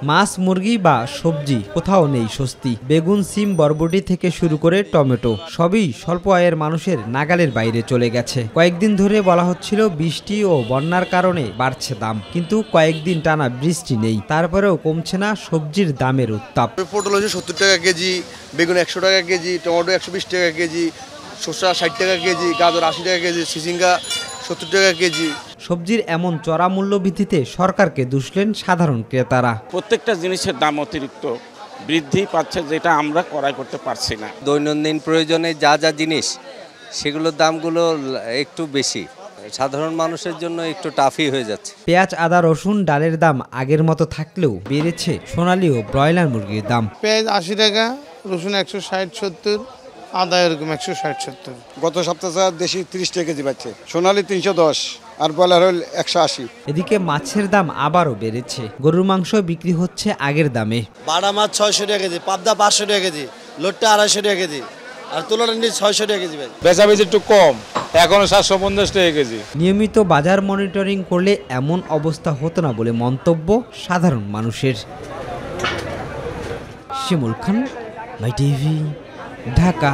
মাছ, মুরগি বা সবজি কোথাও নেই স্বস্তি। বেগুন, সিম, বরবটি থেকে শুরু করে টমেটো সবই স্বল্প আয়ের মানুষের নাগালের বাইরে চলে গেছে। কয়েকদিন ধরে বলা হচ্ছিল বৃষ্টি ও বন্যার কারণে বাড়ছে দাম, কিন্তু কয়েকদিন টানা বৃষ্টি নেই, তারপরেও কমছে না সবজির দামের উত্তাপ। পটল হচ্ছে 70 টাকা কেজি, বেগুন 100 টাকা কেজি, টমেটো 120 টাকা কেজি, শসা 60 টাকা কেজি, গাজর 80 টাকা কেজি, চিচিঙ্গা 70 টাকা কেজি। সবজির এমন চড়া মূল্যবৃদ্ধিতে সরকারকে দুষলেন সাধারণ ক্রেতারা। প্রত্যেকটা জিনিসের দাম অতিরিক্ত বৃদ্ধি পাচ্ছে, যেটা আমরা ক্রয় করতে পারছি না। দৈনন্দিন প্রয়োজনে যা যা জিনিস সেগুলোর দামগুলো একটু বেশি, সাধারণ মানুষের জন্য একটু টাফই হয়ে যাচ্ছে। পেঁয়াজ, আদা, রসুন, ডালের দাম আগের মতো থাকলেও বেড়েছে সোনালী ও ব্রয়লার মুরগির দাম। পেঁয়াজ 80 টাকা, রসুন 160-70, আদা এরকম 160-70। গত সপ্তাহে দেশি 30 টাকা কেজি পাচ্ছে, সোনালী 310 আর ব্রয়লার হল 180। এদিকে মাছের দাম আবারও বেড়েছে। গরুর মাংস বিক্রি হচ্ছে আগের দামে। বাটা মাছ 600 টাকা কেজি, পাবদা 500 টাকা কেজি, লোটটা 250 টাকা কেজি, আর তুলার 600 টাকা কেজি। ভাই বেচাবেচি একটু কম, এখনো 750 টাকা কেজি। নিয়মিত বাজার মনিটরিং করলে এমন অবস্থা হতো না বলে মন্তব্য সাধারণ মানুষের। শিমুল খান, মাই টিভি, ঢাকা।